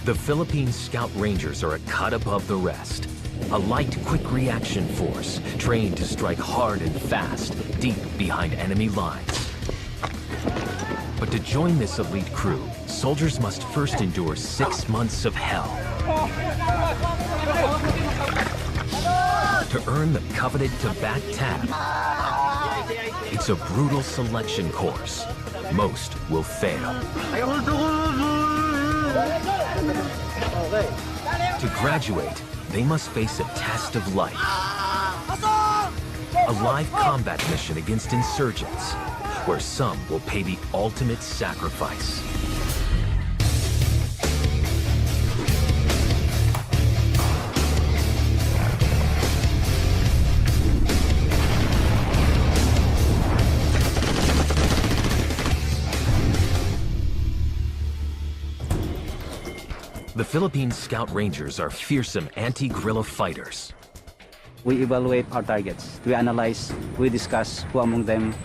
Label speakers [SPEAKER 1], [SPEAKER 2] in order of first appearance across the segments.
[SPEAKER 1] The Philippine Scout Rangers are a cut above the rest. A light, quick reaction force trained to strike hard and fast, deep behind enemy lines. But to join this elite crew, soldiers must first endure 6 months of hell. To earn the coveted Tabat tab, it's a brutal selection course. Most will fail. To graduate, they must face a test of life. A live combat mission against insurgents, where some will pay the ultimate sacrifice. The Philippine Scout Rangers are fearsome anti-guerrilla fighters.
[SPEAKER 2] We evaluate our targets. We analyze, we discuss who among them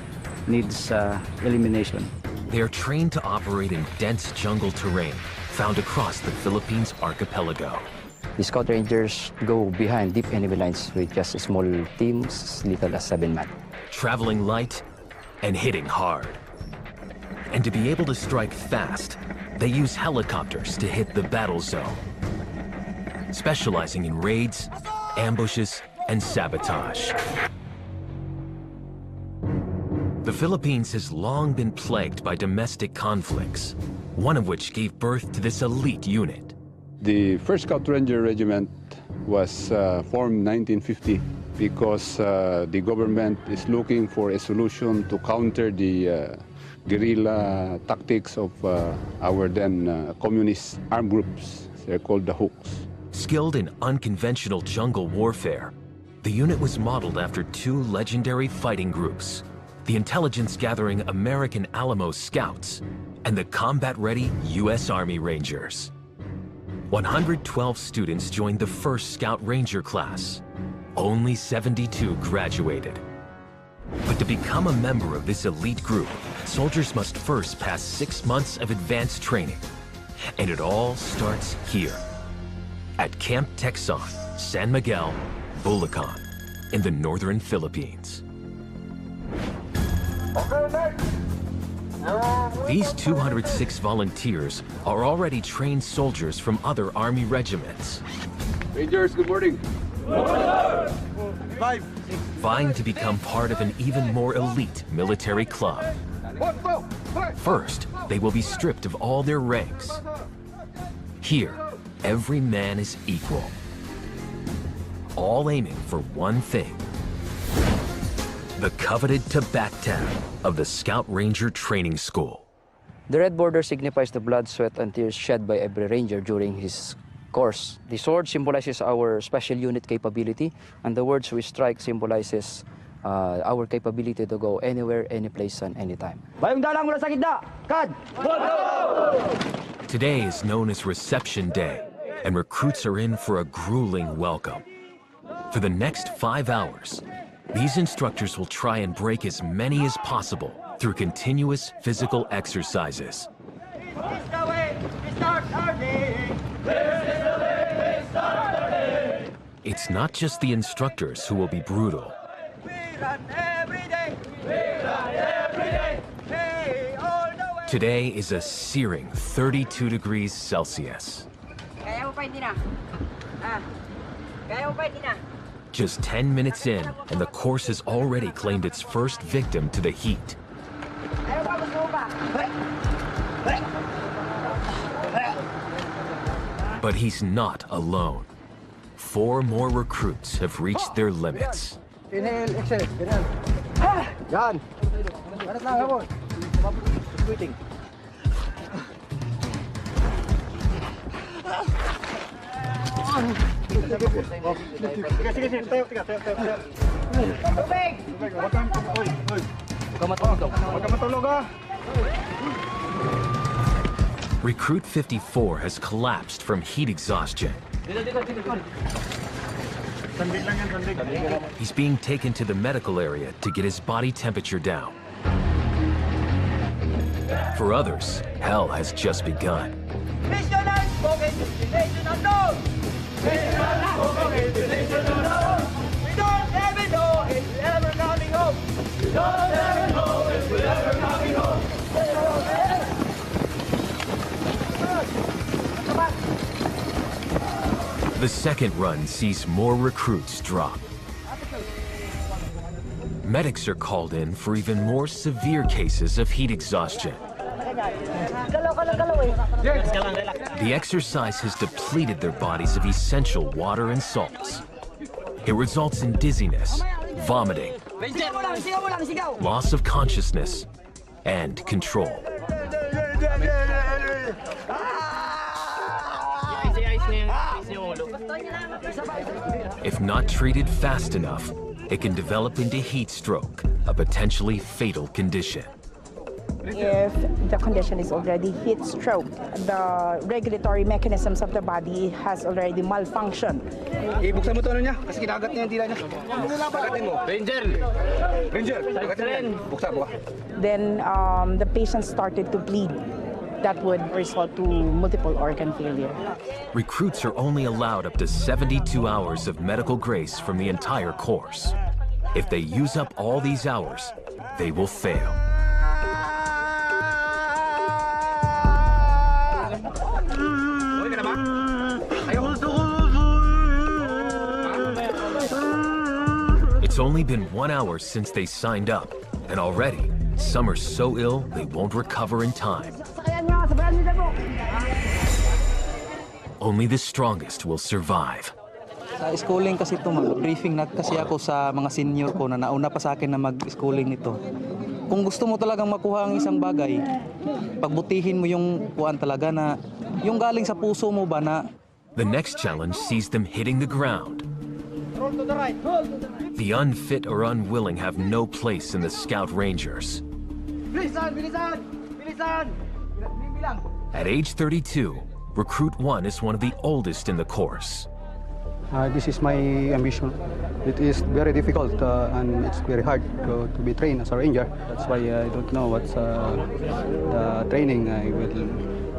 [SPEAKER 2] needs elimination.
[SPEAKER 1] They are trained to operate in dense jungle terrain found across the Philippines archipelago.
[SPEAKER 2] The Scout Rangers go behind deep enemy lines with just small teams, as little as 7 men.
[SPEAKER 1] Traveling light and hitting hard. And to be able to strike fast, they use helicopters to hit the battle zone, specializing in raids, ambushes, and sabotage. The Philippines has long been plagued by domestic conflicts, one of which gave birth to this elite unit.
[SPEAKER 3] The 1st Scout Ranger Regiment was formed in 1950 because the government is looking for a solution to counter the guerrilla tactics of our then communist armed groups. They're called the Hooks.
[SPEAKER 1] Skilled in unconventional jungle warfare, the unit was modeled after 2 legendary fighting groups, the intelligence-gathering American Alamo Scouts and the combat-ready U.S. Army Rangers. 112 students joined the 1st Scout Ranger class. Only 72 graduated. But to become a member of this elite group, soldiers must first pass 6 months of advanced training. And it all starts here, at Camp Texan, San Miguel, Bulacan, in the northern Philippines. These 206 volunteers are already trained soldiers from other Army regiments.
[SPEAKER 3] Rangers, good morning.
[SPEAKER 1] Vying to become part of an even more elite military club. First, they will be stripped of all their ranks. Here, every man is equal. All aiming for one thing: the coveted Tabat tab of the Scout Ranger Training School.
[SPEAKER 2] The red border signifies the blood, sweat, and tears shed by every ranger during his course. The sword symbolizes our special unit capability, and the words we strike symbolizes our capability to go anywhere, any place, and anytime.
[SPEAKER 1] Today is known as Reception Day, and recruits are in for a grueling welcome. For the next 5 hours, these instructors will try and break as many as possible through continuous physical exercises. It's not just the instructors who will be brutal. Today is a searing 32 degrees Celsius. Just 10 minutes in, and the course has already claimed its first victim to the heat. But he's not alone. 4 more recruits have reached their limits.
[SPEAKER 2] Inhale, exhale. Yan. Quitting.
[SPEAKER 1] Recruit 54 has collapsed from heat exhaustion. He's being taken to the medical area to get his body temperature down. For others, hell has just begun.
[SPEAKER 4] Destination unknown! Destination unknown! Destination unknown! We don't ever know if we're ever coming home! We don't ever know if we're ever coming home!
[SPEAKER 1] The second run sees more recruits drop. Medics are called in for even more severe cases of heat exhaustion. The exercise has depleted their bodies of essential water and salts. It results in dizziness, vomiting, loss of consciousness, and control. If not treated fast enough, it can develop into heat stroke, a potentially fatal condition.
[SPEAKER 5] If the condition is already heat stroke, the regulatory mechanisms of the body has already malfunctioned.
[SPEAKER 6] Ibuksan mo to ano niya, kasi kinagat niya yung dila niya. Pagatin mo. Ranger! Ranger! Pagatin niya. Buksan mo.
[SPEAKER 5] Then the patient started to bleed. That would result to multiple organ failure.
[SPEAKER 1] Recruits are only allowed up to 72 hours of medical grace from the entire course. If they use up all these hours, they will fail. It's only been 1 hour since they signed up, and already, some are so ill they won't recover in time. Only the strongest will survive.
[SPEAKER 7] Sa schooling kasi ito, briefing na kasi ako sa mga senior ko na nauna pa sa akin na mag-schooling nito. Kung gusto mo talagang makuha ang isang bagay, pagbutihin mo yung kuan talaga na yung galing sa puso mo ba na.
[SPEAKER 1] The next challenge sees them hitting the ground. The unfit or unwilling have no place in the Scout Rangers.
[SPEAKER 4] Bilisan! Bilisan! Bilisan!
[SPEAKER 1] At age 32, Recruit 1 is one of the oldest in the course.
[SPEAKER 8] This is my ambition. It is very difficult and it's very hard to be trained as a ranger. That's why I don't know what's the training I will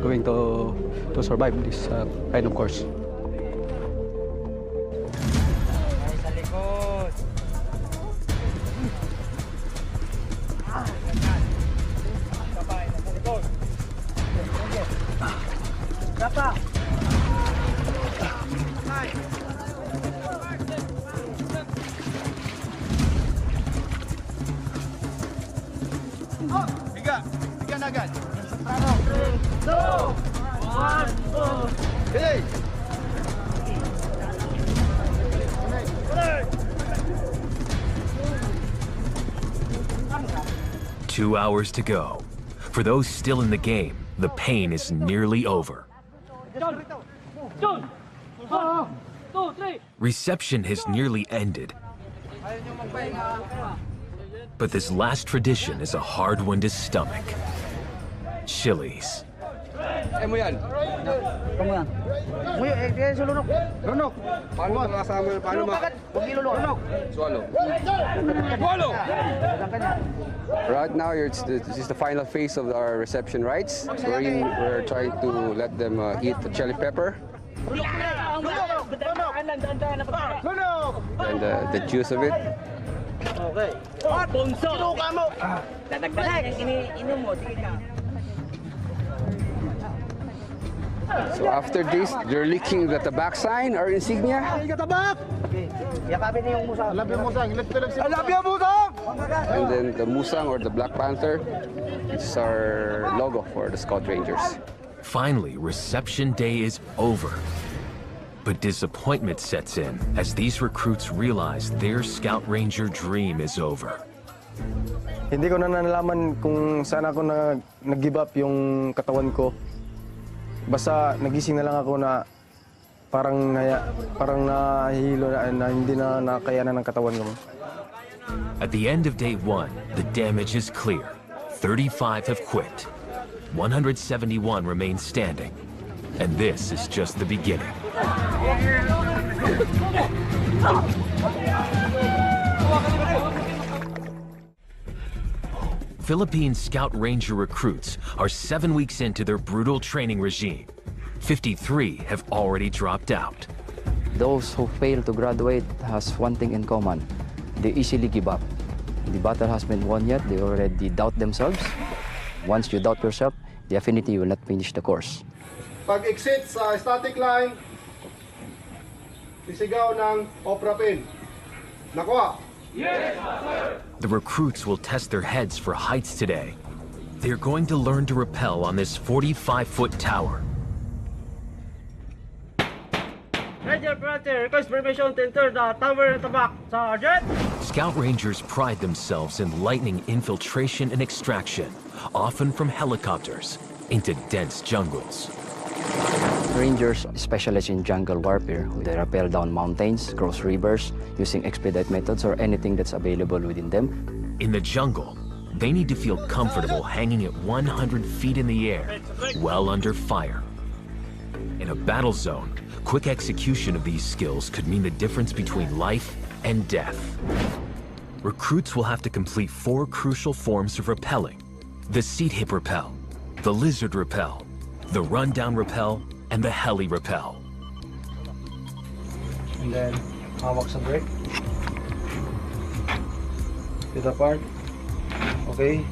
[SPEAKER 8] going to survive this kind of course.
[SPEAKER 4] Tiga na agad. 3, 2, 1, go! Hey!
[SPEAKER 1] 2 hours to go. For those still in the game, the pain is nearly over. Reception has nearly ended. But this last tradition is a hard one to stomach. Chilies.
[SPEAKER 6] Mo yan. Lunok. Paano mga kasama? Paano mga? Lunok. Swallow. Swallow!
[SPEAKER 3] Right now, this is the final phase of our reception rites. So we're trying to let them eat the chili pepper and the juice of it.
[SPEAKER 4] Okay. Sinuka mo! Dadagdag. Ininom mo. Sige ka.
[SPEAKER 3] So after this, they're licking the tabak sign, our insignia.
[SPEAKER 4] Tabak! Okay. Yakapin niyo yung musang. Alab yung musang. Alab yung musang!
[SPEAKER 3] And then the musang or the Black Panther, which is our logo for the Scout Rangers.
[SPEAKER 1] Finally, reception day is over. But disappointment sets in as these recruits realize their Scout Ranger dream is over.
[SPEAKER 9] Hindi ko na nalaman kung saan ako nag-give up yung katawan ko. Basta nagising na lang ako na parang nahihilo na hindi na nakayanan ng katawan ko.
[SPEAKER 1] At the end of day 1, the damage is clear. 35 have quit. 171 remain standing. And this is just the beginning. Philippine Scout Ranger recruits are 7 weeks into their brutal training regime. 53 have already dropped out.
[SPEAKER 2] Those who fail to graduate has one thing in common. They easily give up. The battle has been won yet. They already doubt themselves. Once you doubt yourself, definitely you will not finish the course.
[SPEAKER 10] Pag-exit sa static line, sisigaw ng opera pin. Nakuha!
[SPEAKER 1] The recruits will test their heads for heights today. They're going to learn to rappel on this 45-foot tower.
[SPEAKER 4] Ranger Frontier, request permission to enter the tower at the back, Sergeant!
[SPEAKER 1] Scout Rangers pride themselves in lightning infiltration and extraction, often from helicopters, into dense jungles.
[SPEAKER 2] Rangers specialize in jungle warfare. They rappel down mountains, cross rivers, using expedite methods or anything that's available within them.
[SPEAKER 1] In the jungle, they need to feel comfortable hanging at 100 feet in the air, well under fire. In a battle zone, quick execution of these skills could mean the difference between life and death. Recruits will have to complete 4 crucial forms of rappelling: the seat hip rappel, the lizard rappel, the rundown rappel, and the heli rappel.
[SPEAKER 6] And then, hawak sa brake. Hit apart. Okay.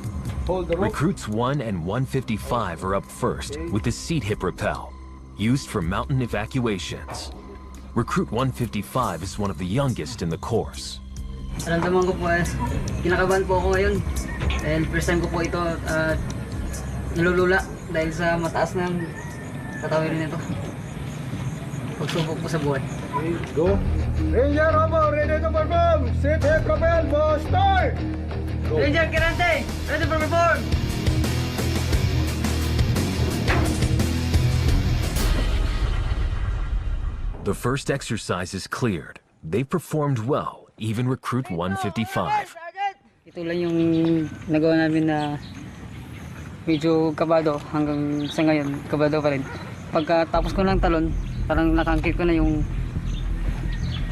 [SPEAKER 6] Hold the rope.
[SPEAKER 1] Recruits 1 and 155 are up first with the seat hip rappel, used for mountain evacuations. Recruit 155 is one of the youngest in the course.
[SPEAKER 11] Naramdaman ko po, kinakabahan po ako ngayon. Dahil first time ko po ito nilulula dahil sa mataas ng tatawirin nito. Pagsubok po sa buwan.
[SPEAKER 10] Okay, go. Ranger Robo, ready to perform! Sit hip rappel, boss, start! Go.
[SPEAKER 11] Ranger Kirante, ready for perform!
[SPEAKER 1] The first exercise is cleared. They've performed well, even recruit 155.
[SPEAKER 11] Ito lang yung nagawa namin na medyo kabado hanggang sa ngayon, kabado pa rin. Pagkatapos ko ng talon, parang nakangkit ko na yung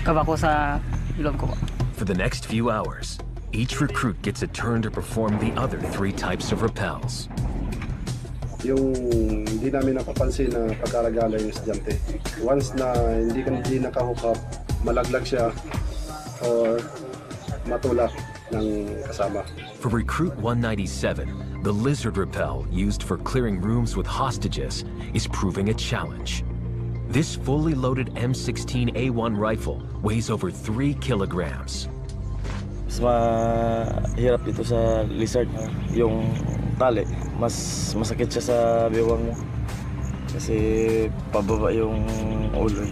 [SPEAKER 11] kaba ko sa ilong ko.
[SPEAKER 1] For the next few hours, each recruit gets a turn to perform the other 3 types of rappels.
[SPEAKER 10] Yung hindi namin napapansin na pagkaragala yung estudyante. Once na hindi nakahook up, malaglag siya or matulak ng kasama.
[SPEAKER 1] For recruit 197, the lizard rappel used for clearing rooms with hostages is proving a challenge. This fully loaded M16A1 rifle weighs over 3 kilograms.
[SPEAKER 12] Mas mahirap dito sa lizard, yung tali, mas masakit siya sa biwang mo. Kasi pababa yung ulo,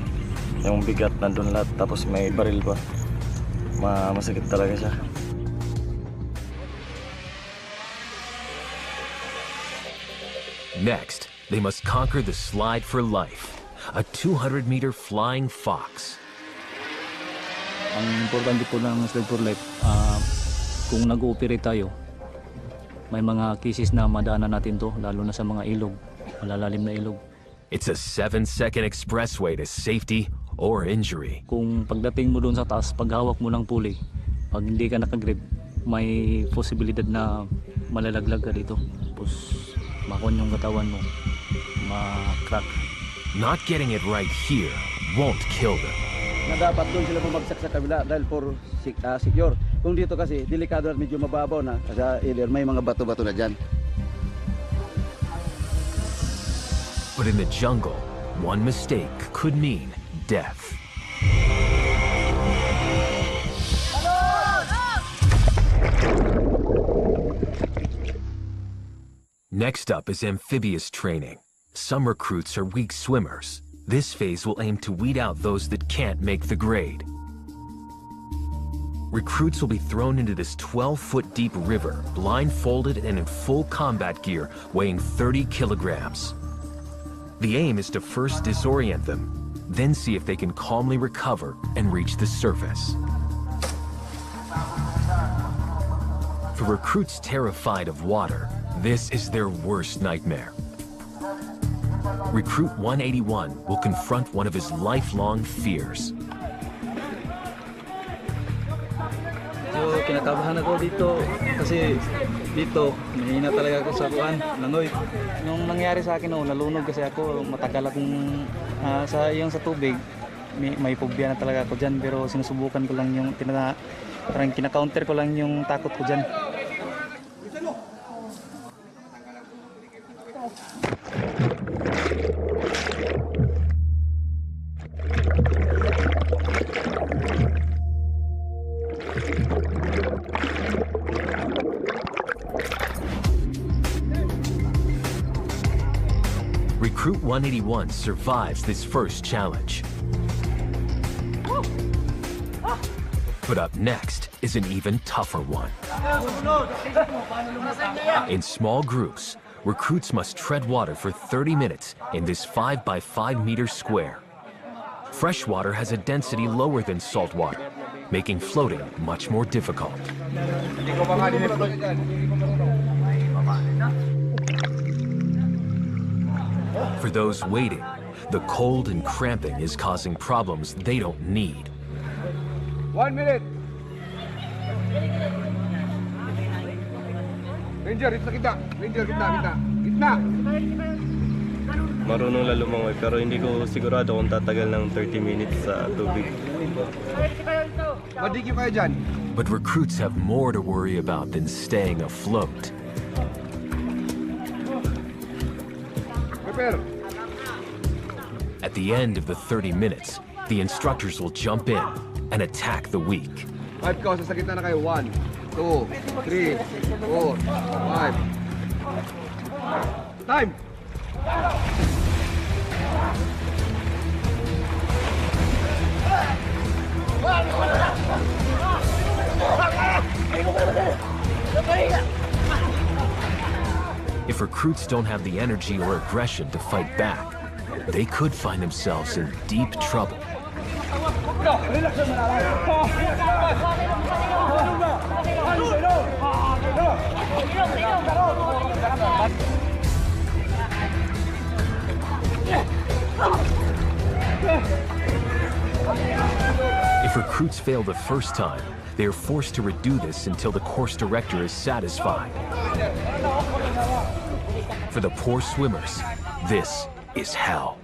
[SPEAKER 12] yung bigat nandun lahat, tapos may baril pa. Masakit talaga siya.
[SPEAKER 1] Next, they must conquer the slide for life, a 200-meter flying fox.
[SPEAKER 13] Ang importante po ng slide for life, kung nag-ooperate tayo, may mga cases na madaanan natin to, lalo na sa mga ilog, malalalim na ilog.
[SPEAKER 1] It's a 7-second expressway to safety or injury.
[SPEAKER 13] Kung pagdating mo doon sa taas, paghawak mo ng pulley, pag hindi ka nakagrip, may posibilidad na malalaglag ka dito. Tapos makon yung katawan mo, ma-crack.
[SPEAKER 1] Not getting it right here won't kill them.
[SPEAKER 14] Na dapat doon sila bumagsak sa kabila dahil for secure. Kung dito kasi, delikado at medyo mababaw na. Kasi may mga bato-bato na dyan.
[SPEAKER 1] But in the jungle, one mistake could mean death. Next up is amphibious training. Some recruits are weak swimmers. This phase will aim to weed out those that can't make the grade. Recruits will be thrown into this 12-foot deep river, blindfolded and in full combat gear, weighing 30 kilograms. The aim is to first disorient them, then see if they can calmly recover and reach the surface. For recruits terrified of water, this is their worst nightmare. Recruit 181 will confront one of his lifelong fears.
[SPEAKER 7] kinakabahan ako dito kasi dito mahina talaga ako sa kuan, langoy. Nung nangyari sa akin noon, nalunod kasi ako, matagal akong sa tubig. May phobia na talaga ako diyan, pero sinusubukan ko lang yung parang kina-counter ko lang yung takot ko diyan.
[SPEAKER 1] Recruit 181 survives this first challenge. But up next is an even tougher one. In small groups, recruits must tread water for 30 minutes in this 5 by 5 meter square. Fresh water has a density lower than salt water, making floating much more difficult. For those waiting, the cold and cramping is causing problems they don't need.
[SPEAKER 6] 1 minute. Ranger, dito sa gitna. Ranger, gitna.
[SPEAKER 12] Marunong na lumangoy pero hindi ko sigurado kung tatagal ng 30 minutes sa tubig.
[SPEAKER 6] Madikyo kayo dyan.
[SPEAKER 1] But recruits have more to worry about than staying afloat.
[SPEAKER 6] Prepare.
[SPEAKER 1] At the end of the 30 minutes, the instructors will jump in and attack the weak.
[SPEAKER 6] 5 ka, sa gitna na kayo. 1, 2, 3, 4, 5. Time!
[SPEAKER 1] If recruits don't have the energy or aggression to fight back, they could find themselves in deep trouble. If recruits fail the first time, they are forced to redo this until the course director is satisfied. For the poor swimmers, this is hell.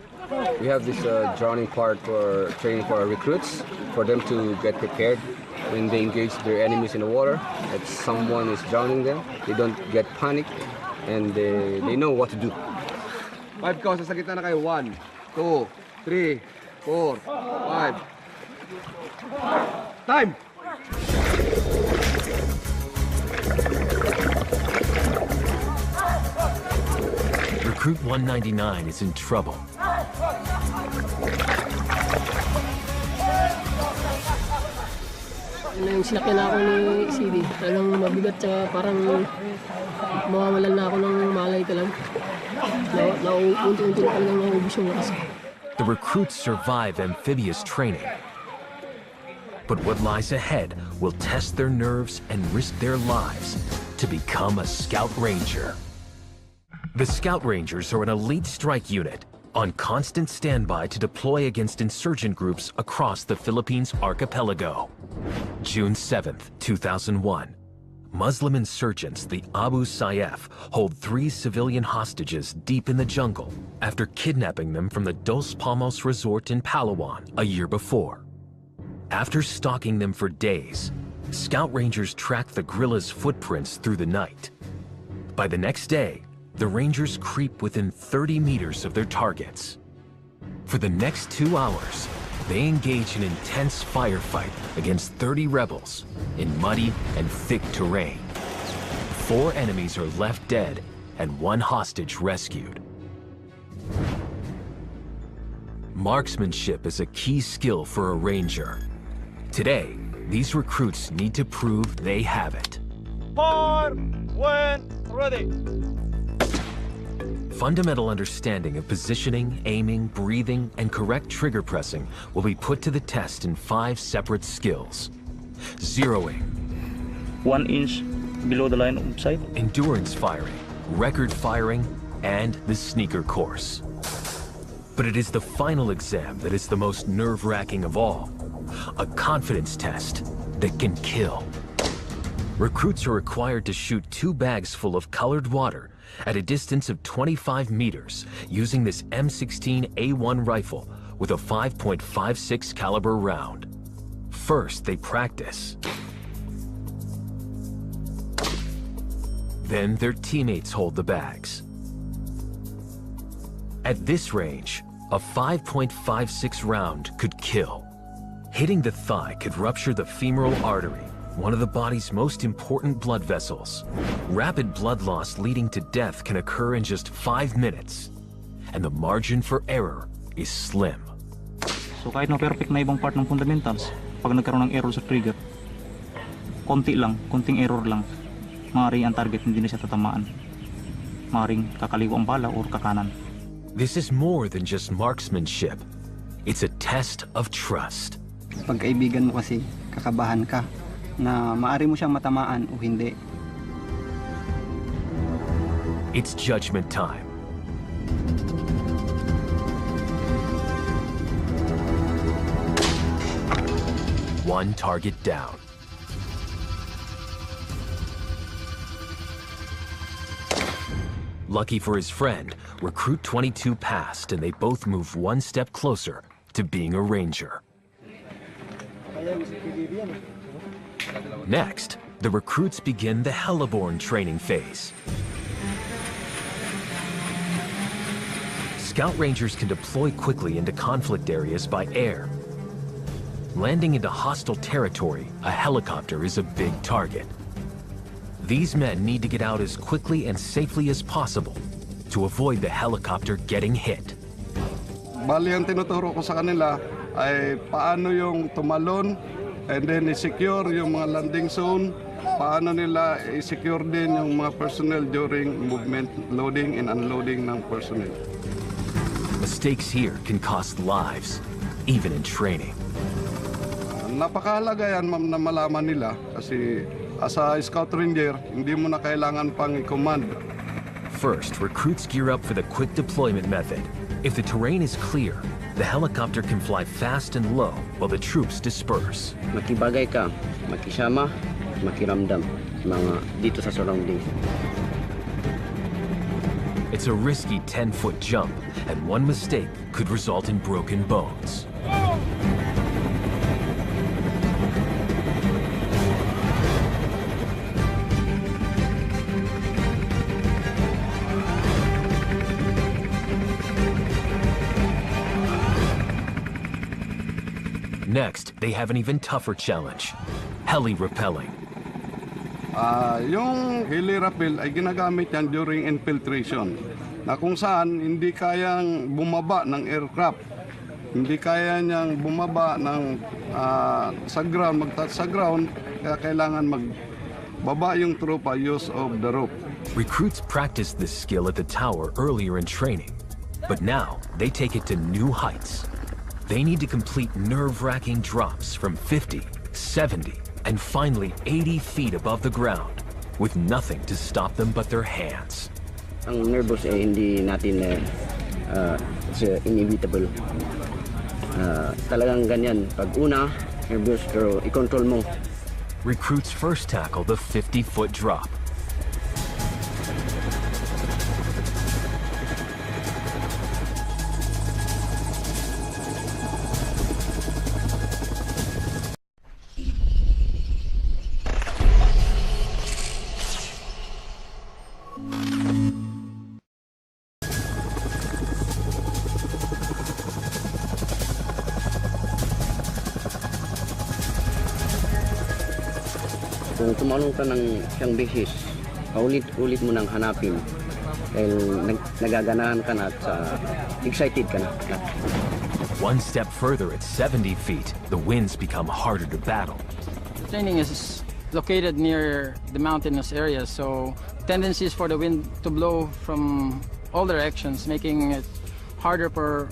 [SPEAKER 15] We have this drowning part for training for our recruits, for them to get prepared when they engage their enemies in the water. If someone is drowning them, they don't get panicked and they know what to do.
[SPEAKER 6] 5 ka, sa gitna na kayo. 1, 2, 3, 4, 5. Time!
[SPEAKER 1] Recruit 199 is in trouble.
[SPEAKER 16] Nung sinakyan ako ni CD, talagang mabigat siya, parang mawawalan na ako ng malay ka lang. Unti-unti na talagang naubos yung lakas.
[SPEAKER 1] The recruits survive amphibious training. But what lies ahead will test their nerves and risk their lives to become a Scout Ranger. The Scout Rangers are an elite strike unit on constant standby to deploy against insurgent groups across the Philippines archipelago. June 7th, 2001. Muslim insurgents, the Abu Sayyaf, hold 3 civilian hostages deep in the jungle after kidnapping them from the Dos Palmos resort in Palawan a year before. After stalking them for days, Scout Rangers track the guerrillas' footprints through the night. By the next day, the Rangers creep within 30 meters of their targets. For the next 2 hours, they engage in intense firefight against 30 rebels in muddy and thick terrain. 4 enemies are left dead and 1 hostage rescued. Marksmanship is a key skill for a Ranger. Today, these recruits need to prove they have it.
[SPEAKER 4] Fire when ready.
[SPEAKER 1] Fundamental understanding of positioning, aiming, breathing, and correct trigger pressing will be put to the test in 5 separate skills. Zeroing.
[SPEAKER 13] 1 inch below the line of sight.
[SPEAKER 1] Endurance firing, record firing, and the sneaker course. But it is the final exam that is the most nerve-wracking of all. A confidence test that can kill. Recruits are required to shoot 2 bags full of colored water at a distance of 25 meters using this M16A1 rifle with a 5.56 caliber round. First, they practice. Then their teammates hold the bags. At this range, a 5.56 round could kill. Hitting the thigh could rupture the femoral artery, one of the body's most important blood vessels. Rapid blood loss leading to death can occur in just 5 minutes, and the margin for error is slim.
[SPEAKER 7] So kahit na perfect na ibang part ng fundamentals, pag nagkaroon ng error sa trigger, konting error lang, maaaring ang target hindi na siya tatamaan. Maaaring kakaliwa ang bala or kakanan.
[SPEAKER 1] This is more than just marksmanship. It's a test of trust.
[SPEAKER 17] Pagkaibigan mo kasi, kakabahan ka na maaari mo siyang matamaan o hindi.
[SPEAKER 1] It's judgment time. One target down. Lucky for his friend, Recruit 22 passed and they both move one step closer to being a ranger. Next, the recruits begin the heliborne training phase. Scout Rangers can deploy quickly into conflict areas by air. Landing into hostile territory, a helicopter is a big target. These men need to get out as quickly and safely as possible to avoid the helicopter getting hit.
[SPEAKER 10] Bali, ang tinuturo ko sa kanila ay paano yung tumalon and then i-secure yung mga landing zone, paano nila i-secure din yung mga personnel during movement, loading and unloading ng personnel.
[SPEAKER 1] Mistakes here can cost lives, even in training.
[SPEAKER 10] Napakahalaga yan, ma'am, na malaman nila kasi as a Scout Ranger, hindi mo na kailangan pang i-command.
[SPEAKER 1] First, recruits gear up for the quick deployment method. If the terrain is clear, the helicopter can fly fast and low while the troops disperse.
[SPEAKER 18] Makibagay ka, makisama, makiramdam mga dito sa surrounding.
[SPEAKER 1] It's a risky 10-foot jump, and one mistake could result in broken bones. Next, they have an even tougher challenge, heli-rappelling.
[SPEAKER 10] Yung heli-rappel ay ginagamit yan during infiltration na kung saan hindi kayang bumaba ng aircraft. Hindi kaya niyang bumaba ng sa ground, mag-touch sa ground, kaya kailangan magbaba yung tropa use of the rope.
[SPEAKER 1] Recruits practiced this skill at the tower earlier in training, but now they take it to new heights. They need to complete nerve-wracking drops from 50, 70, and finally 80 feet above the ground, with nothing to stop them but their hands.
[SPEAKER 18] Ang nervous ay hindi natin inevitable. Talagang ganyan. Pag una, nervous pero i-control mo.
[SPEAKER 1] Recruits first tackle the 50-foot drop.
[SPEAKER 18] Kung tumalong ka ng siyang beses, paulit-ulit mo nang hanapin dahil nagaganahan ka na at excited ka na.
[SPEAKER 1] One step further at 70 feet, the winds become harder to battle.
[SPEAKER 19] Training is located near the mountainous area, so tendencies for the wind to blow from all directions, making it harder for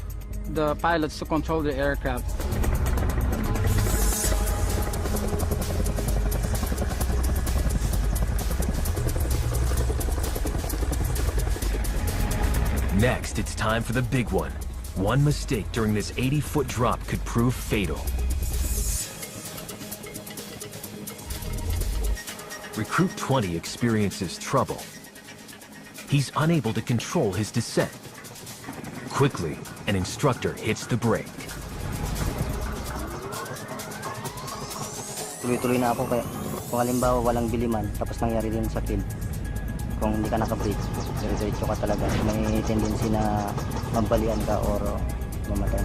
[SPEAKER 19] the pilots to control the aircraft.
[SPEAKER 1] Next, it's time for the big one. One mistake during this 80-foot drop could prove fatal. Recruit 20 experiences trouble. He's unable to control his descent. Quickly, an instructor hits the brake.
[SPEAKER 20] Tuloy-tuloy na ako kaya kung halimbawa walang biliman tapos nangyari din sa kill. Kung hindi ka naka-brake, diretso ka talaga. May tendency na mabalian ka or mamatay.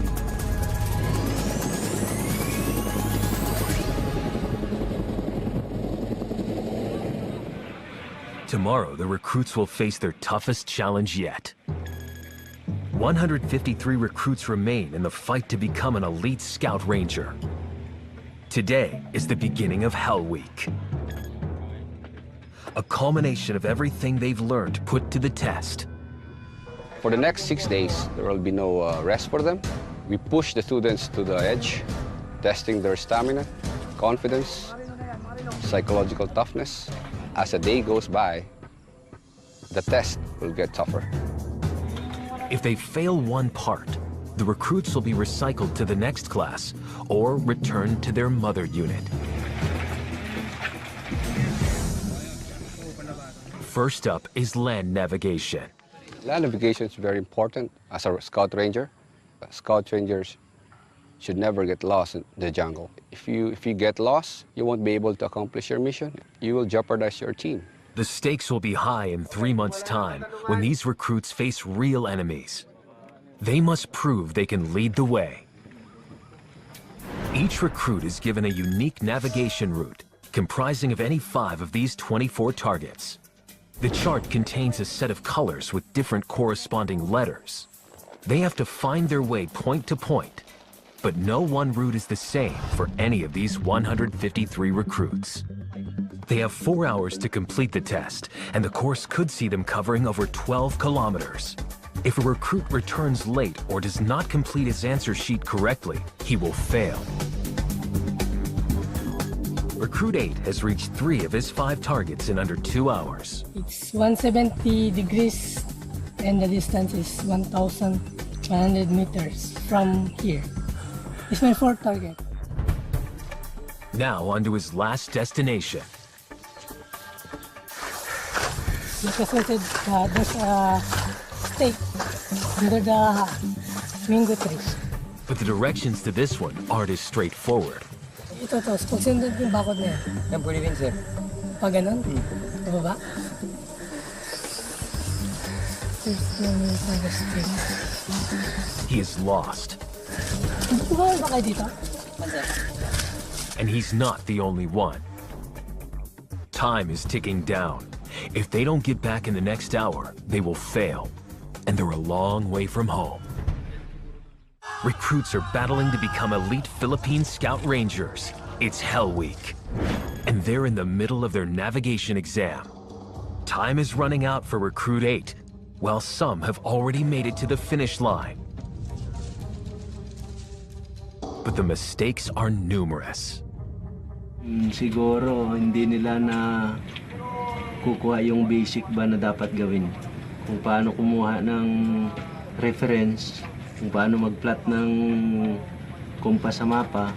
[SPEAKER 1] Tomorrow, the recruits will face their toughest challenge yet. 153 recruits remain in the fight to become an elite scout ranger. Today is the beginning of Hell Week. A culmination of everything they've learned put to the test.
[SPEAKER 15] For the next 6 days, there will be no rest for them. We push the students to the edge, testing their stamina, confidence, psychological toughness. As the day goes by, the test will get tougher.
[SPEAKER 1] If they fail one part, the recruits will be recycled to the next class or returned to their mother unit. First up is land navigation.
[SPEAKER 15] Land navigation is very important as a scout ranger. Scout rangers should never get lost in the jungle. If you get lost, you won't be able to accomplish your mission. You will jeopardize your team.
[SPEAKER 1] The stakes will be high in 3 months' time when these recruits face real enemies. They must prove they can lead the way. Each recruit is given a unique navigation route comprising of any 5 of these 24 targets. The chart contains a set of colors with different corresponding letters. They have to find their way point to point, but no one route is the same for any of these 153 recruits. They have 4 hours to complete the test, and the course could see them covering over 12 kilometers. If a recruit returns late or does not complete his answer sheet correctly, he will fail. Recruit 8 has reached 3 of his 5 targets in under 2 hours.
[SPEAKER 16] It's 170 degrees and the distance is 1,100 meters from here. It's my 4th target.
[SPEAKER 1] Now on to his last destination.
[SPEAKER 16] Located, there's a stake under the mango trees.
[SPEAKER 1] But the directions to this one aren't as straightforward.
[SPEAKER 16] Ito to, pag sundot yung bakod na yan.
[SPEAKER 2] Yan, pwede rin, sir.
[SPEAKER 16] Pag ganun? Pababa? There's no way for the stake.
[SPEAKER 1] He is lost.
[SPEAKER 16] Bukawal ba kayo dito?
[SPEAKER 1] And he's not the only one. Time is ticking down. If they don't get back in the next hour, they will fail. And they're a long way from home. Recruits are battling to become elite Philippine Scout Rangers. It's Hell Week. And they're in the middle of their navigation exam. Time is running out for Recruit 8, while some have already made it to the finish line. But the mistakes are numerous.
[SPEAKER 21] Siguro hindi nila na kukuha yung basic ba na dapat gawin. Kung paano kumuha ng reference, kung paano mag-plot ng kompas sa mapa.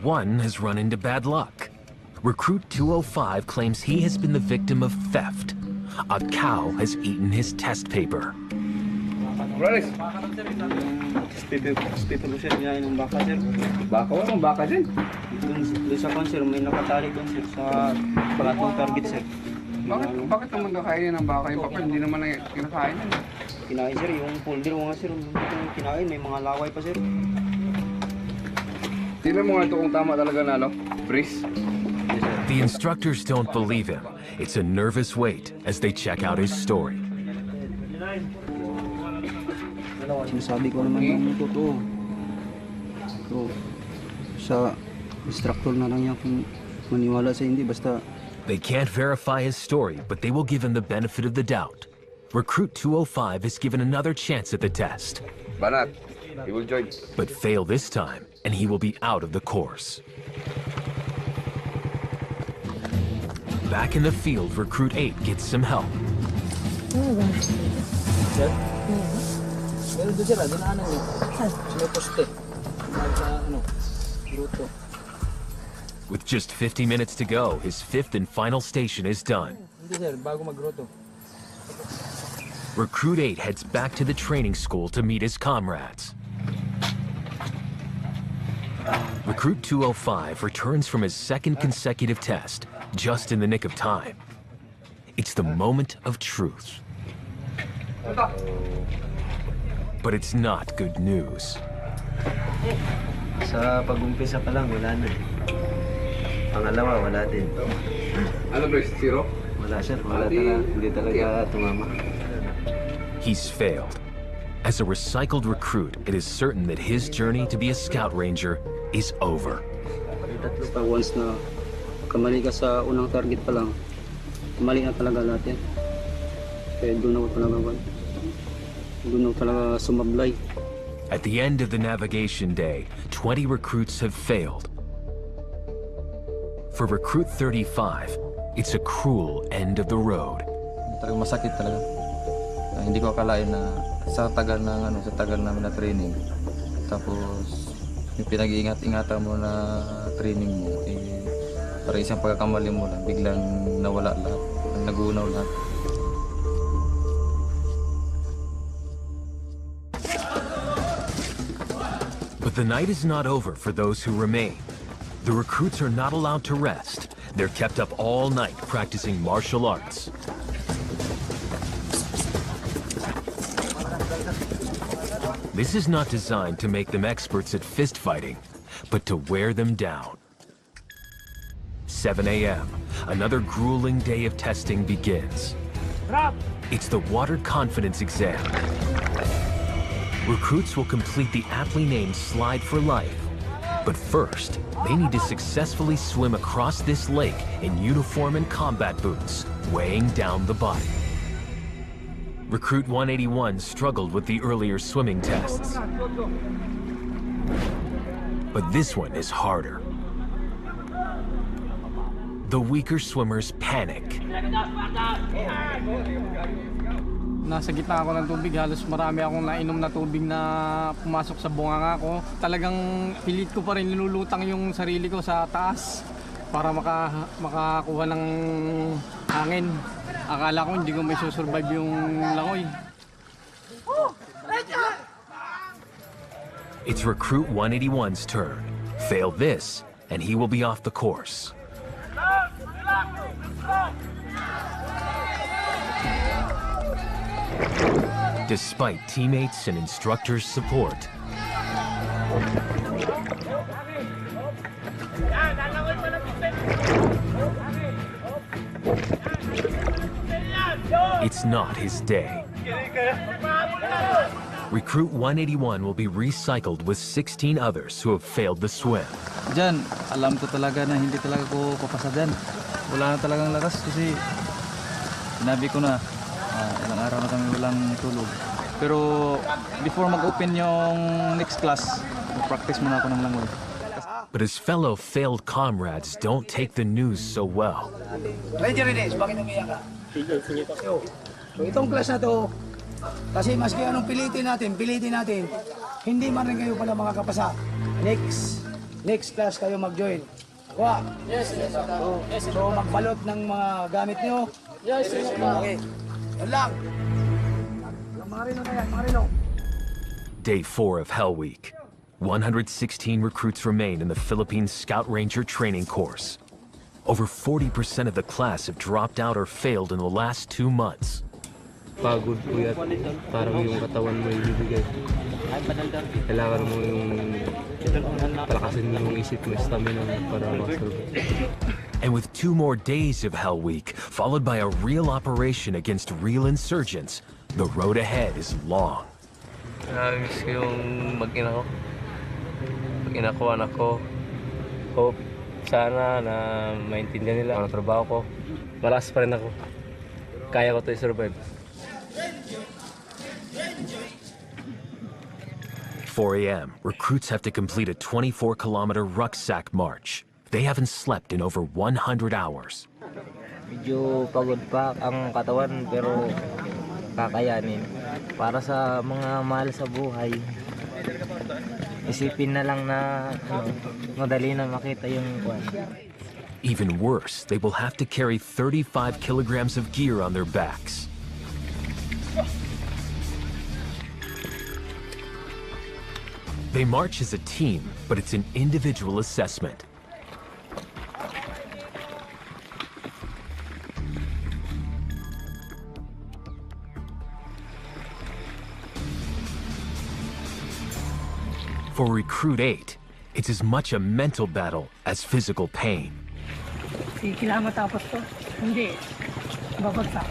[SPEAKER 1] One has run into bad luck. Recruit 205 claims he has been the victim of theft. A cow has eaten his test paper.
[SPEAKER 17] Hospital ko sir, niya ng baka sir.
[SPEAKER 10] Baka walang baka dyan.
[SPEAKER 17] Doon sa kon sir, may nakatali doon sir sa pangatong target sir.
[SPEAKER 10] Bakit naman kakainin ng baka yung papel? Hindi naman na kinakain yan.
[SPEAKER 17] Kinain sir, yung folder mo nga sir, yung kinain, may mga laway pa sir.
[SPEAKER 10] Tingnan mo nga ito kung tama talaga na, no? Freeze.
[SPEAKER 1] The instructors don't believe him. It's a nervous wait as they check out his story.
[SPEAKER 17] Sinasabi ko naman yung totoo. So, sa instructor na lang yan kung maniwala sa hindi, basta...
[SPEAKER 1] They can't verify his story, but they will give him the benefit of the doubt. Recruit 205 is given another chance at the test.
[SPEAKER 10] Banat, he will join.
[SPEAKER 1] But fail this time, and he will be out of the course. Back in the field, Recruit 8 gets some help.
[SPEAKER 7] Meron doon sila, dinaanan niyo. Sino poste? Sa, gruto.
[SPEAKER 1] With just 50 minutes to go, his fifth and final station is done. Recruit 8 heads back to the training school to meet his comrades. Recruit 205 returns from his second consecutive test, just in the nick of time. It's the moment of truth. But it's not good news.
[SPEAKER 21] Sa pag-umpisa pa lang, wala na. Pangalawa, wala din.
[SPEAKER 15] Ano ba, zero?
[SPEAKER 21] Wala sir, wala talaga. Hindi talaga tumama.
[SPEAKER 1] He's failed. As a recycled recruit, it is certain that his journey to be a scout ranger is over.
[SPEAKER 16] Once na kamali ka sa unang target pa lang, mali na talaga lahat yan. Kaya doon ako talaga sumablay.
[SPEAKER 1] At the end of the navigation day, 20 recruits have failed. For Recruit 35, it's a cruel end of the road.
[SPEAKER 7] Talagang masakit talaga. Hindi ko akalain na sa tagal namin na training. Tapos yung pinag-iingat-ingatan mo na training mo, para isang pagkakamali mo lang, biglang nawala lahat, nagunaw lahat.
[SPEAKER 1] But the night is not over for those who remain. The recruits are not allowed to rest. They're kept up all night practicing martial arts. This is not designed to make them experts at fist fighting, but to wear them down. 7 a.m., another grueling day of testing begins. It's the water confidence exam. Recruits will complete the aptly named Slide for Life. But first, they need to successfully swim across this lake in uniform and combat boots, weighing down the body. Recruit 181 struggled with the earlier swimming tests. But this one is harder. The weaker swimmers panic.
[SPEAKER 19] Nasa gitna ako ng tubig, halos marami akong nainom na tubig na pumasok sa bunganga ko. Talagang pilit ko pa rin nilulutang yung sarili ko sa taas para makakuha ng hangin. Akala ko hindi ko may susurvive yung langoy.
[SPEAKER 1] It's Recruit 181's turn. Fail this, and he will be off the course. Despite teammates and instructors' support, it's not his day. Recruit 181 will be recycled with 16 others who have failed the swim.
[SPEAKER 7] Diyan, alam ko talaga na hindi talaga ko papasa dyan. Wala na talagang lakas kasi sinabi ko na ilang araw na kami walang tulog. Pero before mag-open yung next class, practice muna ako ng langoy.
[SPEAKER 1] But his fellow failed comrades don't take the news so well.
[SPEAKER 6] Ranger Ines, bakit umiyak ka? So itong class na to, kasi maski anong pilitin natin, hindi man rin kayo pala makakapasa. Next class kayo mag-join. Wa? Yes, yes. So magbalot ng mga gamit nyo? Yes, yes. Okay. Yan lang. Marino na yan, Marino.
[SPEAKER 1] Day 4 of Hell Week. 116 recruits remain in the Philippine Scout Ranger training course. Over 40% of the class have dropped out or failed in the last 2 months.
[SPEAKER 5] Pagod po yan. Parang yung katawan mo yung bibigay. Kailangan mo yung palakasin mo yung isip mo, stamina para mag-survive.
[SPEAKER 1] And with 2 more days of Hell Week, followed by a real operation against real insurgents, the road ahead is long.
[SPEAKER 5] Namiss ko yung mag-ina ko. Mag-ina ko, anak ko. Hope sana na maintindihan nila ang trabaho ko. Malakas pa rin ako. Kaya ko ito i-survive.
[SPEAKER 1] 4 a.m., recruits have to complete a 24-kilometer rucksack march. They haven't slept in over 100 hours.
[SPEAKER 22] Medyo pagod pa ang katawan pero kakayanin. Para sa mga mahal sa buhay, isipin na lang na madali na makita yung kuwan.
[SPEAKER 1] Even worse, they will have to carry 35 kilograms of gear on their backs. They march as a team, but it's an individual assessment. For Recruit 8, it's as much a mental battle as physical pain.
[SPEAKER 3] Kailangan matapos to. Hindi. Babagsak.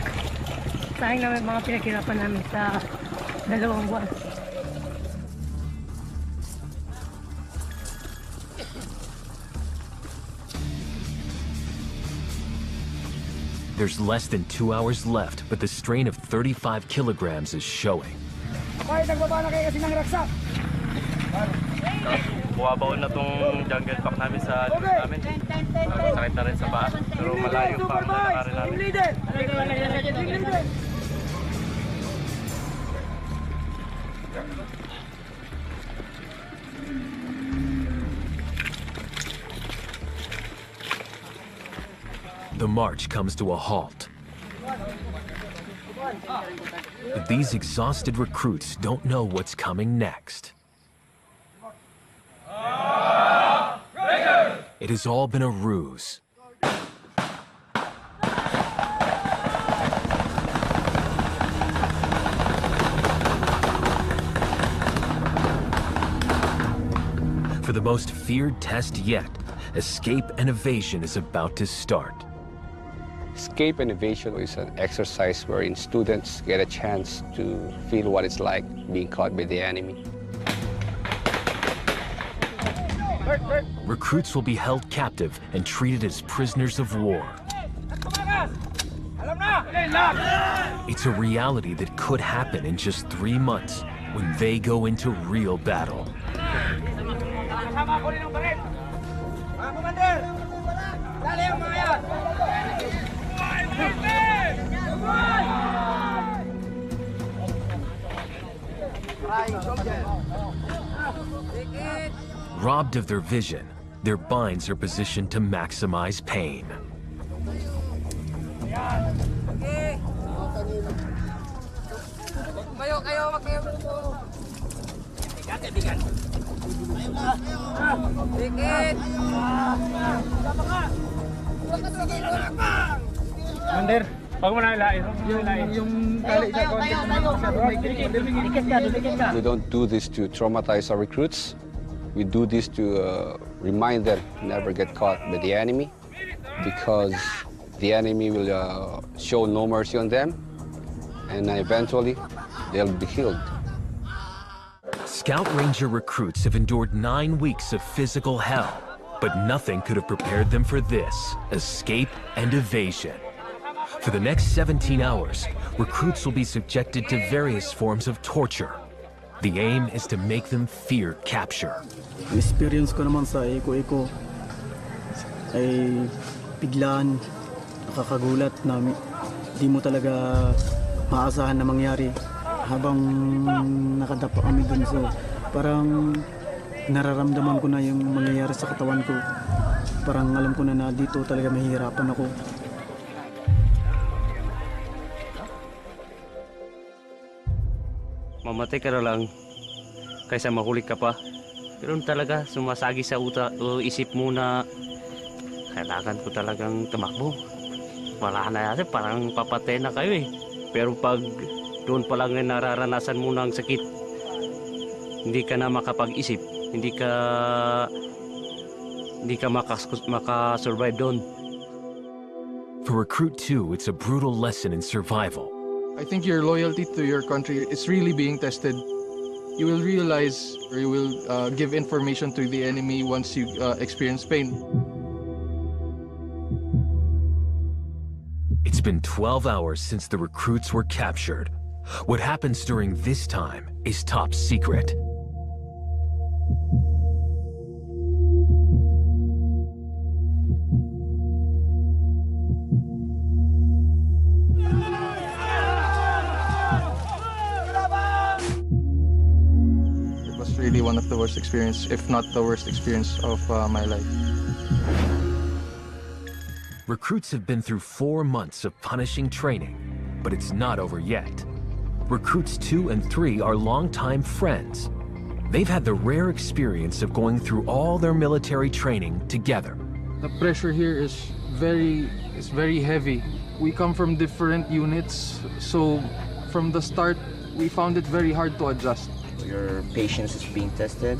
[SPEAKER 3] Sayang naman mga pinaghirapan namin sa 2 buwan.
[SPEAKER 1] There's less than 2 hours left, but the strain of 35 kilograms is showing.
[SPEAKER 6] Okay, nagbaba na kayo kasi ng raksak.
[SPEAKER 5] Buwabaon na tong jungle pack namin sa likod namin. Sakit na rin sa paa. Pero malayo pa ang lalakarin namin.
[SPEAKER 1] The march comes to a halt. But these exhausted recruits don't know what's coming next. It has all been a ruse. For the most feared test yet, escape and evasion is about to start.
[SPEAKER 15] Escape and evasion is an exercise wherein students get a chance to feel what it's like being caught by the enemy.
[SPEAKER 1] Recruits will be held captive and treated as prisoners of war. It's a reality that could happen in just 3 months when they go into real battle. Robbed of their vision, their binds are positioned to maximize pain.
[SPEAKER 4] Commander, pag mo na ilain. Yung tali sa konti.
[SPEAKER 15] We don't do this to traumatize our recruits. We do this to remind them to never get caught by the enemy, because the enemy will show no mercy on them, and eventually they'll be killed.
[SPEAKER 1] Scout Ranger recruits have endured 9 weeks of physical hell, but nothing could have prepared them for this: escape and evasion. For the next 17 hours, recruits will be subjected to various forms of torture. The aim is to make them fear capture.
[SPEAKER 17] Experience ko naman sa iko-iko ay biglaan, nakakagulat na di mo talaga maasahan na mangyari habang nakadapa kami dun. So parang nararamdaman ko na yung mangyayari sa katawan ko. Parang alam ko na dito talaga mahihirapan ako.
[SPEAKER 5] Mamatay ka na lang kaysa mahuli ka pa. Pero talaga sumasagi sa isip mo na kailangan ko talagang tumakbo. Wala na yata, parang papatay na kayo eh. Pero pag doon pa lang nararanasan mo ng sakit, hindi ka na makapag-isip, hindi ka makasurvive doon.
[SPEAKER 1] For Recruit 2, it's a brutal lesson in survival.
[SPEAKER 8] I think your loyalty to your country is really being tested. You will realize, or you will give information to the enemy once you experience pain.
[SPEAKER 1] It's been 12 hours since the recruits were captured. What happens during this time is top secret.
[SPEAKER 8] was really one of the worst experience, if not the worst experience of my life.
[SPEAKER 1] Recruits have been through 4 months of punishing training, but it's not over yet. Recruits 2 and 3 are longtime friends. They've had the rare experience of going through all their military training together.
[SPEAKER 8] The pressure here is very heavy. We come from different units, so from the start, we found it very hard to adjust.
[SPEAKER 22] Your patience is being tested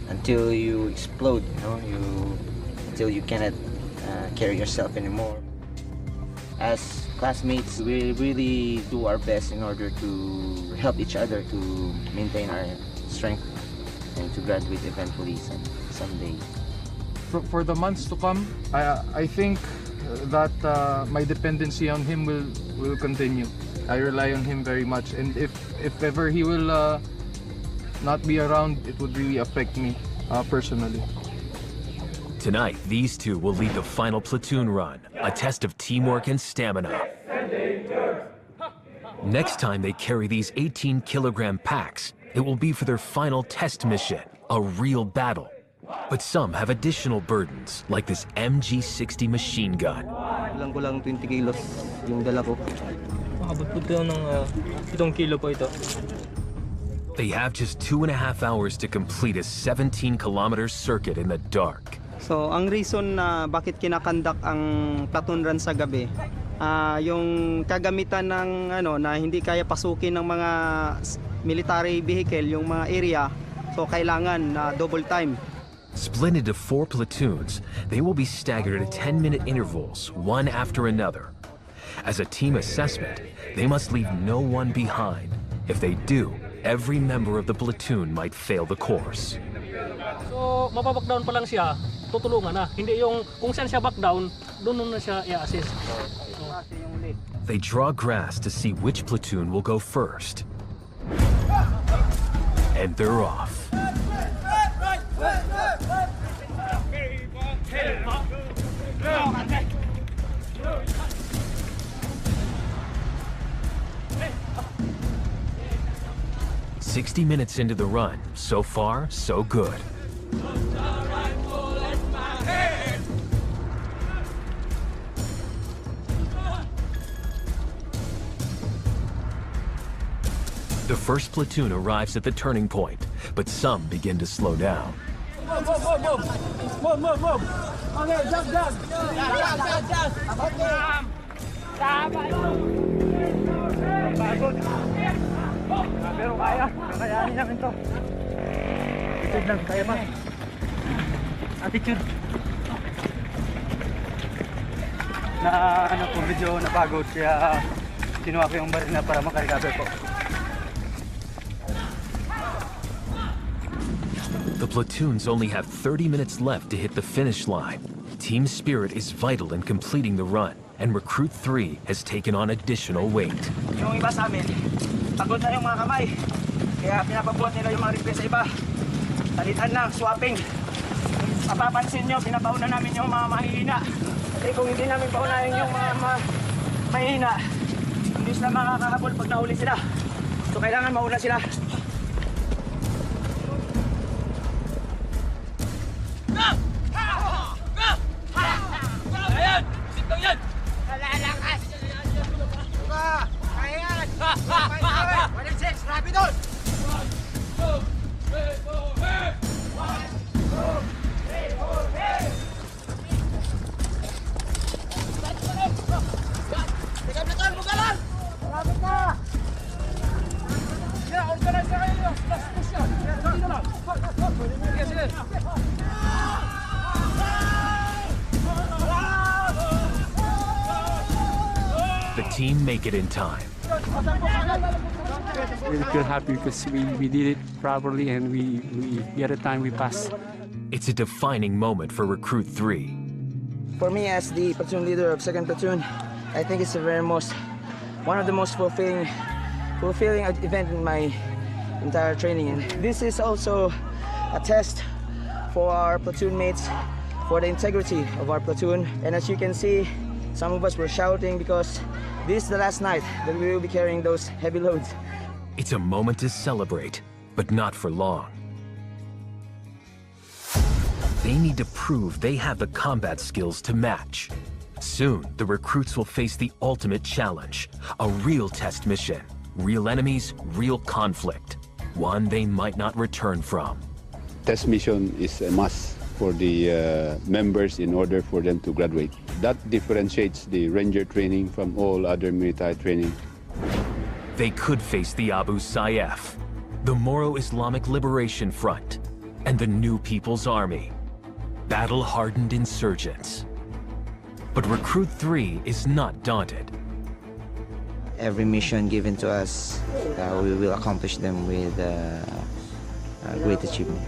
[SPEAKER 22] until you explode, until you cannot carry yourself anymore. As classmates, we really do our best in order to help each other to maintain our strength and to graduate eventually someday.
[SPEAKER 8] For the months to come, I think that my dependency on him will continue. I rely on him very much, and if ever he will not be around, it would really affect me personally.
[SPEAKER 1] Tonight, these two will lead the final platoon run, a test of teamwork and stamina. Next time they carry these 18-kilogram packs, it will be for their final test mission, a real battle. But some have additional burdens, like this MG60 machine gun.
[SPEAKER 7] Ilang ko lang 20 kilos yung dala ko.
[SPEAKER 13] Makabot po ito ng 7 kilo po ito.
[SPEAKER 1] They have just 2.5 hours to complete a 17-kilometer circuit in the dark.
[SPEAKER 7] So, ang reason na bakit kinakandak ang platoon run sa gabi, yung kagamitan ng na hindi kaya pasukin ng mga military vehicle, yung mga area, so kailangan double time.
[SPEAKER 1] Split into 4 platoons, they will be staggered at 10-minute intervals, one after another. As a team assessment, they must leave no one behind. If they do, every member of the platoon might fail the course.
[SPEAKER 13] So, mababackdown pa lang siya, tutulungan na. Hindi yung kung saan siya backdown, doon na siya i-assist.
[SPEAKER 1] They draw grass to see which platoon will go first. And they're off. "60 minutes into the run. So far, so good." The first platoon arrives at the turning point, but some begin to slow down.
[SPEAKER 4] Move. Okay, jump. Pero kaya, kakayanin namin to. Attitude lang, kaya ba? Attitude. Na po, medyo napagod, kaya kinuha ko yung baril na para makarecover po.
[SPEAKER 1] The platoons only have 30 minutes left to hit the finish line. Team spirit is vital in completing the run, and Recruit 3 has taken on additional weight.
[SPEAKER 6] Yung iba sa amin, pagod na yung mga kamay. Kaya pinapabuhat nila yung mga request sa iba. Talitan lang, swapping. Mapapansin nyo, pinapauna namin yung mga mahihina. Kasi kung hindi namin paunahin yung mga mahihina, hindi sila makakakabol pag nauli sila. So kailangan mauna sila.
[SPEAKER 1] The team make it in time.
[SPEAKER 9] We feel happy because we did it properly and we get a time we passed.
[SPEAKER 1] It's a defining moment for Recruit 3.
[SPEAKER 6] For me, as the platoon leader of 2nd Platoon, I think it's one of the most fulfilling event in my entire training. And this is also a test for our platoon mates, for the integrity of our platoon. And as you can see, some of us were shouting because this is the last night that we will be carrying those heavy loads.
[SPEAKER 1] It's a moment to celebrate but not for long. They need to prove they have the combat skills to match. Soon, the recruits will face the ultimate challenge, a real test mission, real enemies, real conflict, one they might not return from.
[SPEAKER 11] Test mission is a must for the members in order for them to graduate. That differentiates the Ranger training from all other military training.
[SPEAKER 1] They could face the Abu Sayyaf, the Moro Islamic Liberation Front, and the New People's Army, battle-hardened insurgents. But Recruit 3 is not daunted.
[SPEAKER 22] Every mission given to us, we will accomplish them with great achievement.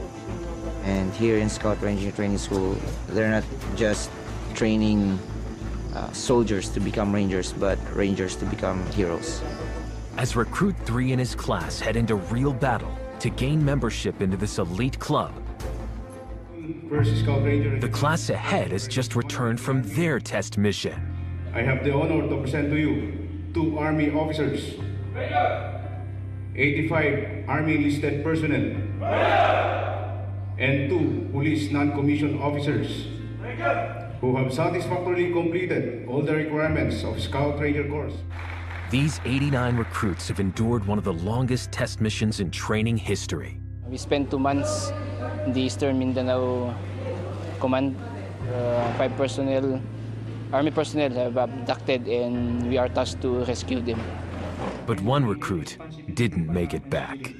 [SPEAKER 22] And here in Scout Ranger Training School, they're not just training soldiers to become Rangers, but Rangers to become heroes.
[SPEAKER 1] As Recruit 3 and his class head into real battle to gain membership into this elite club, the class ahead has just returned from their test mission.
[SPEAKER 14] I have the honor to present to you 2 Army officers, 85 Army enlisted personnel, and 2 police non-commissioned officers who have satisfactorily completed all the requirements of Scout Ranger course.
[SPEAKER 1] These 89 recruits have endured one of the longest test missions in training history.
[SPEAKER 2] We spent 2 months in the Eastern Mindanao Command. 5 personnel, Army personnel have abducted, and we are tasked to rescue them.
[SPEAKER 1] But one recruit didn't make it back.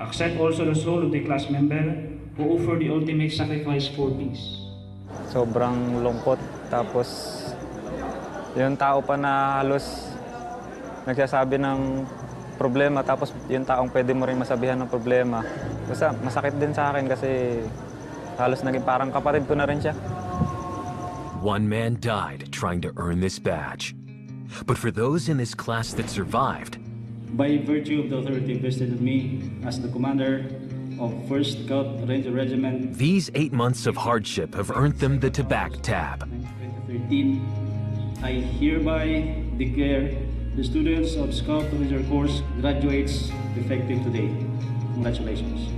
[SPEAKER 23] Accept also the soul of the class member who offered the ultimate sacrifice for peace.
[SPEAKER 24] Sobrang lungkot, tapos yung tao pa na halos nagsasabi ng problema, tapos yung taong pwede mo rin masabihan ng problema. Basta masakit din sa akin kasi halos naging parang kapatid ko na rin siya.
[SPEAKER 1] One man died trying to earn this badge. But for those in this class that survived,
[SPEAKER 23] by virtue of the authority vested in me as the commander of 1st Scout Ranger Regiment,
[SPEAKER 1] these 8 months of hardship have earned them the Tabak tab.
[SPEAKER 23] 2013, I hereby declare the students of Scout Ranger course graduates effective today. Congratulations.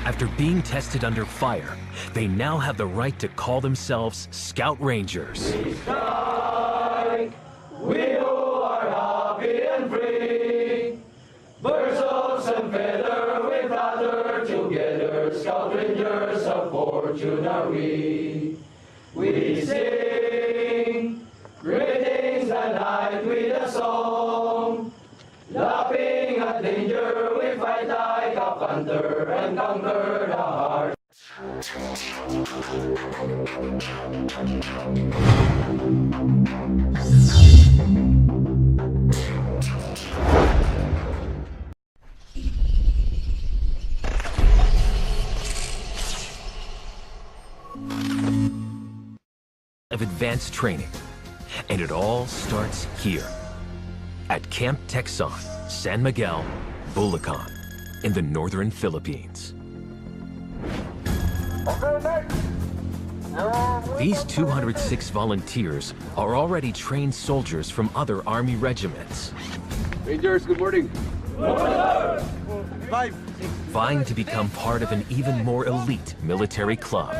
[SPEAKER 1] After being tested under fire, they now have the right to call themselves Scout Rangers.
[SPEAKER 4] We who are happy and free, birds of some feather we flutter together, Scout Rangers of fortune are we. We sing greetings the night with a song, laughing at danger we fight like a panther and conquer the heart.
[SPEAKER 1] Of advanced training, and it all starts here at Camp Texan, San Miguel, Bulacan, in the northern Philippines. These 206 volunteers are already trained soldiers from other Army regiments.
[SPEAKER 14] Rangers, good morning.
[SPEAKER 1] Vying to become part of an even more elite military club.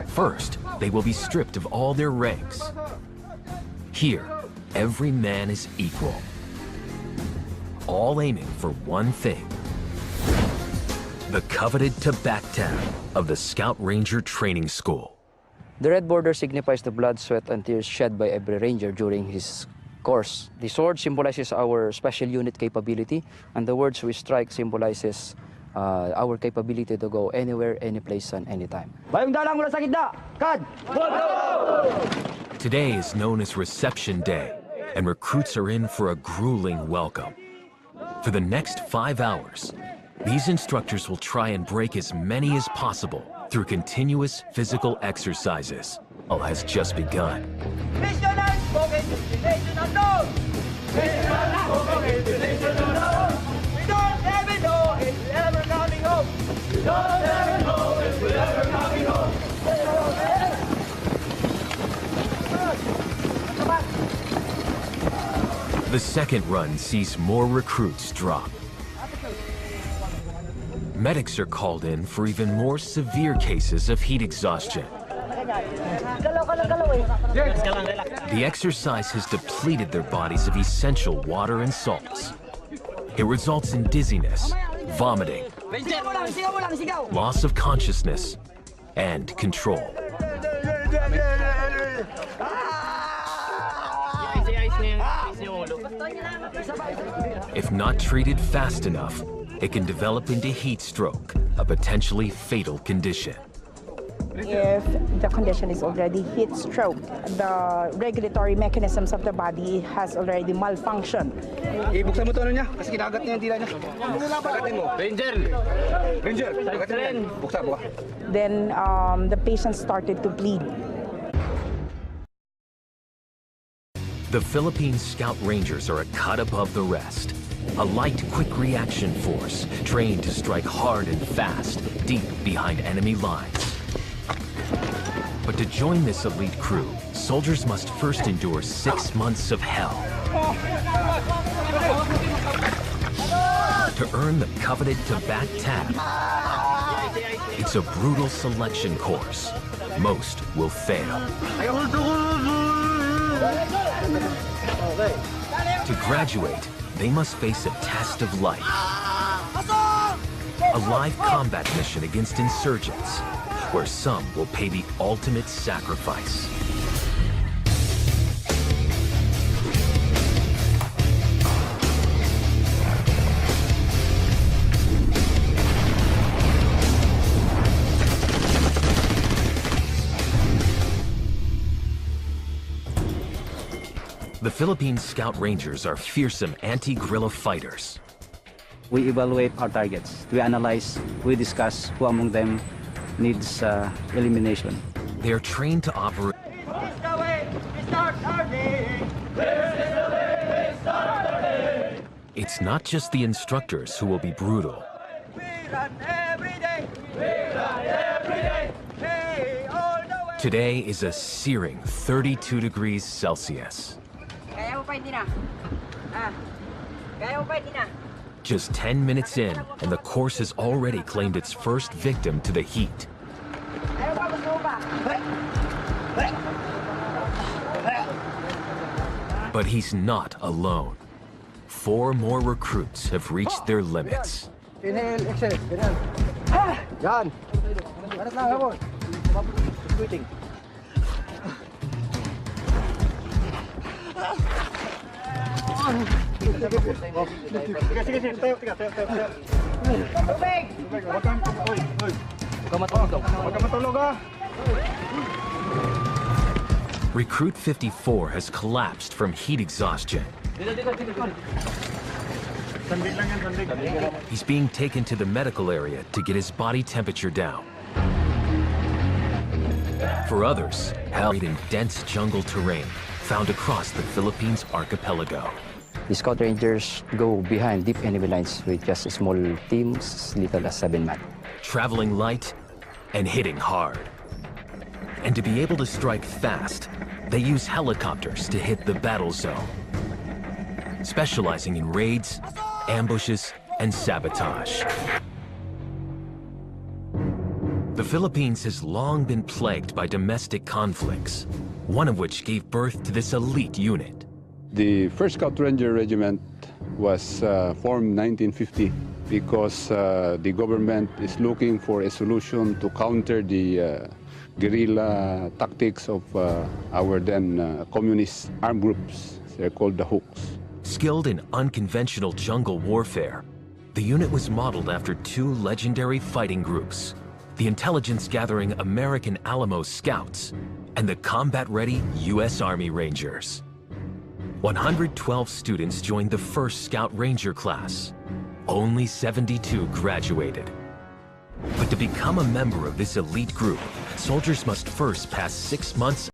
[SPEAKER 1] First, they will be stripped of all their ranks. Here, every man is equal, all aiming for one thing: the coveted Tabak tab of the Scout Ranger Training School.
[SPEAKER 2] The red border signifies the blood, sweat, and tears shed by every ranger during his course. The sword symbolizes our special unit capability, and the words we strike symbolizes our capability to go anywhere, any place, and anytime.
[SPEAKER 4] Bayong dalang mula sa gitna! Kad!
[SPEAKER 1] Today is known as Reception Day, and recruits are in for a grueling welcome. For the next 5 hours, these instructors will try and break as many as possible through continuous physical exercises. All has just begun.
[SPEAKER 4] Mission unspoken, destination unknown! Mission unspoken, destination unknown! We don't ever know if we're ever coming home! We don't ever know if we're ever coming home!
[SPEAKER 1] The second run sees more recruits drop. Medics are called in for even more severe cases of heat exhaustion. The exercise has depleted their bodies of essential water and salts. It results in dizziness, vomiting, loss of consciousness, and control. If not treated fast enough, it can develop into heat stroke, a potentially fatal condition.
[SPEAKER 10] If the condition is already heat stroke, the regulatory mechanisms of the body has already malfunctioned.
[SPEAKER 6] Ibuksan mo to ano niya, kasi kinagat niya yung dila niya. Pagatin mo. Ranger! Ranger! Pagatin niya. Buksan mo.
[SPEAKER 10] Then the patient started to bleed.
[SPEAKER 1] The Philippine Scout Rangers are a cut above the rest. A light, quick reaction force trained to strike hard and fast, deep behind enemy lines. But to join this elite crew, soldiers must first endure 6 months of hell. To earn the coveted Tabat tab, it's a brutal selection course. Most will fail. To graduate, they must face a test of life. A live combat mission against insurgents, where some will pay the ultimate sacrifice. The Philippine Scout Rangers are fearsome anti-guerrilla fighters.
[SPEAKER 2] We evaluate our targets. We analyze, we discuss who among them needs elimination.
[SPEAKER 1] They are trained to operate. It's not just the instructors who will be brutal. Today is a searing 32 degrees Celsius. Just 10 minutes in, and the course has already claimed its first victim to the heat. But he's not alone. 4 more recruits have reached their limits.
[SPEAKER 6] Inhale, exhale. Yan. Banat lang ako. Quitting.
[SPEAKER 1] Recruit 54 has collapsed from heat exhaustion. He's being taken to the medical area to get his body temperature down. For others, held in dense jungle terrain found across the Philippines archipelago.
[SPEAKER 2] The Scout Rangers go behind deep enemy lines with just small teams, as little as 7 men.
[SPEAKER 1] Traveling light and hitting hard. And to be able to strike fast, they use helicopters to hit the battle zone, specializing in raids, ambushes, and sabotage. The Philippines has long been plagued by domestic conflicts, one of which gave birth to this elite unit.
[SPEAKER 11] The 1st Scout Ranger Regiment was formed 1950 because the government is looking for a solution to counter the guerrilla tactics of our then communist armed groups. They're called the Hooks.
[SPEAKER 1] Skilled in unconventional jungle warfare, the unit was modeled after 2 legendary fighting groups: the intelligence-gathering American Alamo Scouts and the combat-ready U.S. Army Rangers. 112 students joined the 1st Scout Ranger class. Only 72 graduated. But to become a member of this elite group, soldiers must first pass 6 months